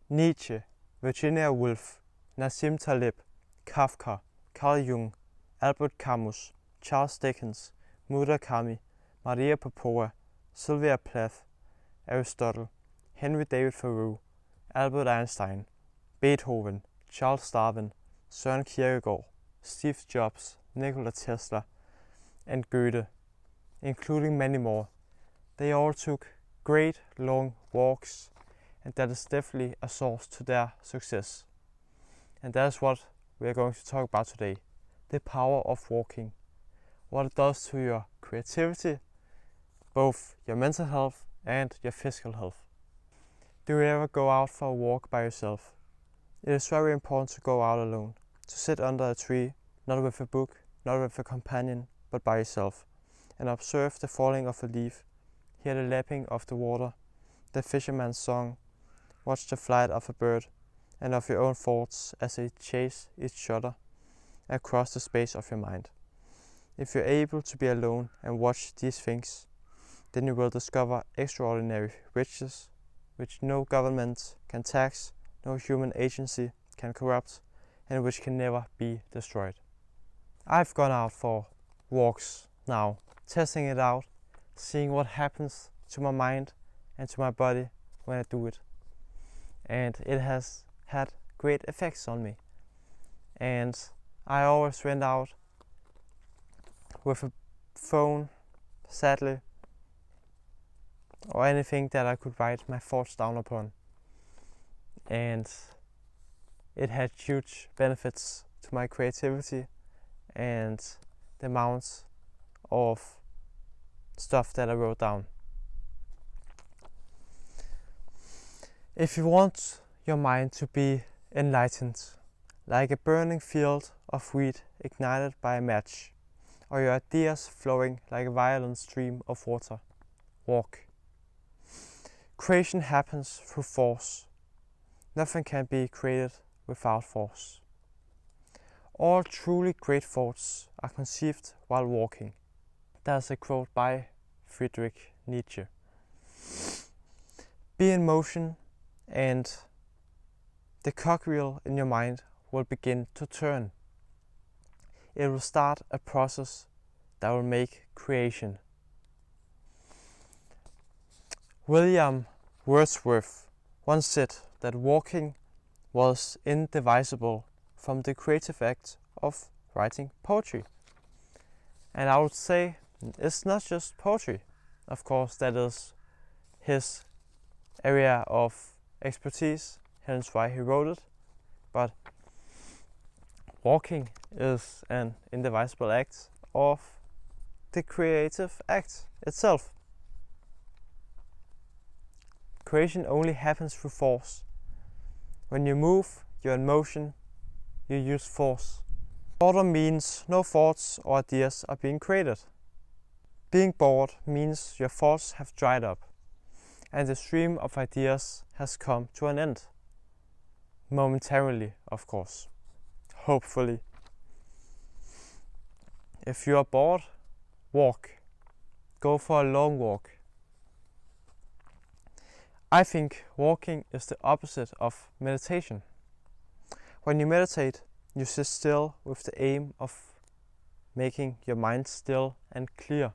Nietzsche, Virginia Woolf, Nassim Taleb, Kafka, Carl Jung, Albert Camus, Charles Dickens, Murakami, Maria Popova, Sylvia Plath, Aristotle, Henry David Thoreau, Albert Einstein, Beethoven, Charles Darwin, Søren Kierkegaard, Steve Jobs, Nikola Tesla, and Goethe, including many more. They all took great long walks, and that is definitely a source to their success. And that is what we are going to talk about today. The power of walking. What it does to your creativity, both your mental health and your physical health. Do you ever go out for a walk by yourself? It is very important to go out alone, to sit under a tree, not with a book, not with a companion, but by yourself, and observe the falling of a leaf, hear the lapping of the water, the fisherman's song, watch the flight of a bird, and of your own thoughts as they chase each other across the space of your mind. If you're able to be alone and watch these things, then you will discover extraordinary riches which no government can tax, no human agency can corrupt, and which can never be destroyed. I've gone out for walks now, testing it out, seeing what happens to my mind and to my body when I do it. And it has had great effects on me. And I always went out with a phone, sadly, or anything that I could write my thoughts down upon. And it had huge benefits to my creativity and the amount of stuff that I wrote down. If you want your mind to be enlightened, like a burning field of wheat ignited by a match, or your ideas flowing like a violent stream of water, walk. Creation happens through force. Nothing can be created without force. All truly great thoughts are conceived while walking. That's a quote by Frédéric Nietzsche. Be in motion and the cogwheel in your mind will begin to turn. It will start a process that will make creation. William Wordsworth once said that walking was indivisible from the creative act of writing poetry. And I would say it's not just poetry. Of course, that is his area of expertise, hence why he wrote it. But walking is an indivisible act of the creative act itself. Creation only happens through force. When you move, you're in motion, you use force. Boredom means no thoughts or ideas are being created. Being bored means your thoughts have dried up, and the stream of ideas has come to an end. Momentarily, of course. Hopefully. If you are bored, walk. Go for a long walk. I think walking is the opposite of meditation. When you meditate, you sit still with the aim of making your mind still and clear.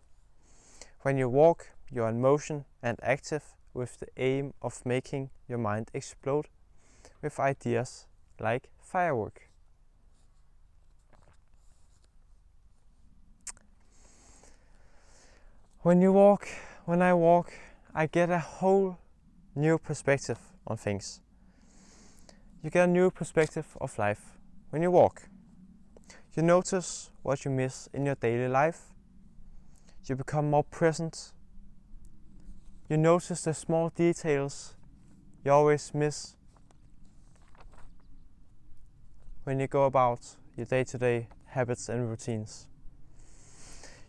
When you walk, you are in motion and active with the aim of making your mind explode with ideas like firework. When I walk, I get a whole new perspective on things. You get a new perspective of life when you walk. You notice what you miss in your daily life. You become more present. You notice the small details you always miss when you go about your day-to-day habits and routines.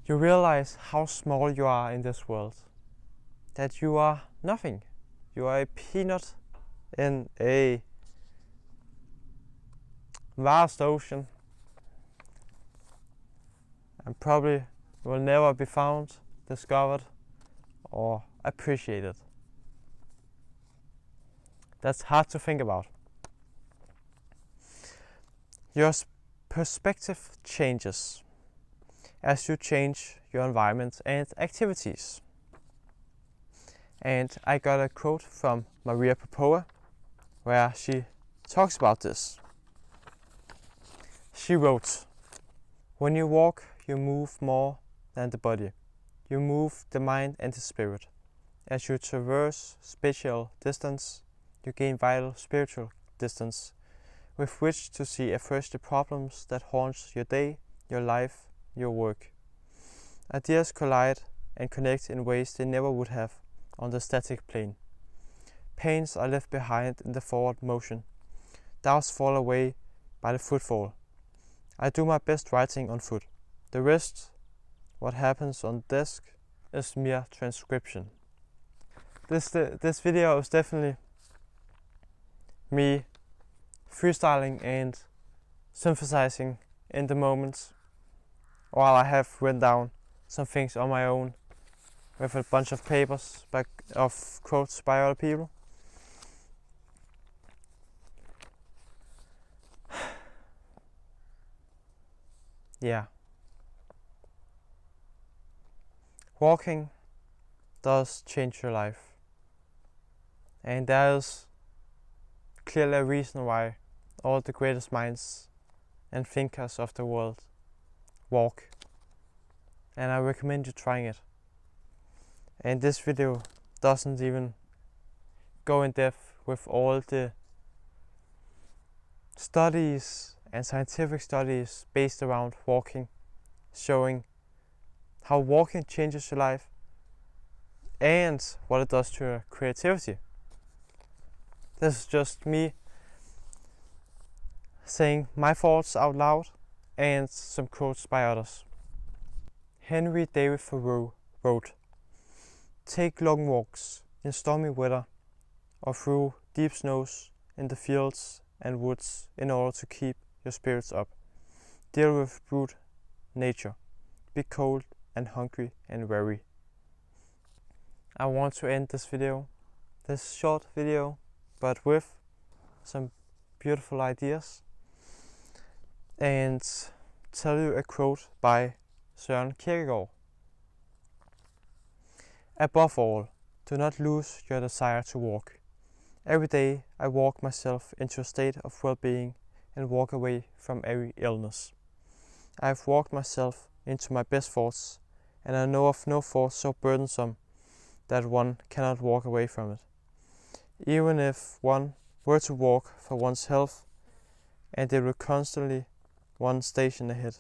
You realize how small you are in this world, that you are nothing. You are a peanut in a vast ocean and probably will never be found, discovered or appreciated. That's hard to think about. Your perspective changes as you change your environment and activities. And I got a quote from Maria Popova where she talks about this. She wrote, "When you walk, you move more than the body. You move the mind and the spirit. As you traverse spatial distance, you gain vital spiritual distance, with which to see afresh the problems that haunt your day, your life, your work. Ideas collide and connect in ways they never would have on the static plane. Pains are left behind in the forward motion. Doubts fall away by the footfall. I do my best writing on foot. The rest, what happens on the desk, is mere transcription." This video is definitely me freestyling and synthesizing in the moment, while I have written down some things on my own with a bunch of papers of quotes by other people. Yeah. Walking does change your life. And there is clearly a reason why all the greatest minds and thinkers of the world walk. And I recommend you trying it. And this video doesn't even go in depth with all the studies and scientific studies based around walking, showing how walking changes your life and what it does to your creativity. This is just me saying my thoughts out loud and some quotes by others. Henry David Thoreau wrote, "Take long walks in stormy weather or through deep snows in the fields and woods in order to keep your spirits up. Deal with brute nature. Be cold and hungry and weary." I want to end this short video, but with some beautiful ideas, and tell you a quote by Søren Kierkegaard. "Above all, do not lose your desire to walk. Every day I walk myself into a state of well-being and walk away from every illness. I have walked myself into my best thoughts, and I know of no thought so burdensome that one cannot walk away from it. Even if one were to walk for one's health, and it were constantly one station ahead,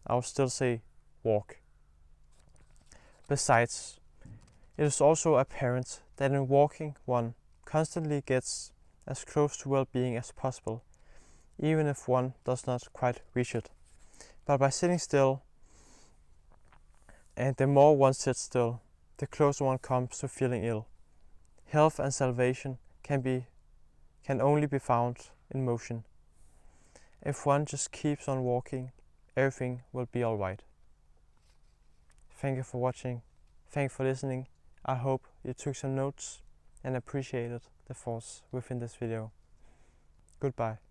I would still say walk. Besides, it is also apparent that in walking one constantly gets as close to well-being as possible, even if one does not quite reach it. But by sitting still, and the more one sits still, the closer one comes to feeling ill. Health and salvation can only be found in motion. If one just keeps on walking, everything will be alright." Thank you for watching. Thank you for listening. I hope you took some notes and appreciated the thoughts within this video. Goodbye.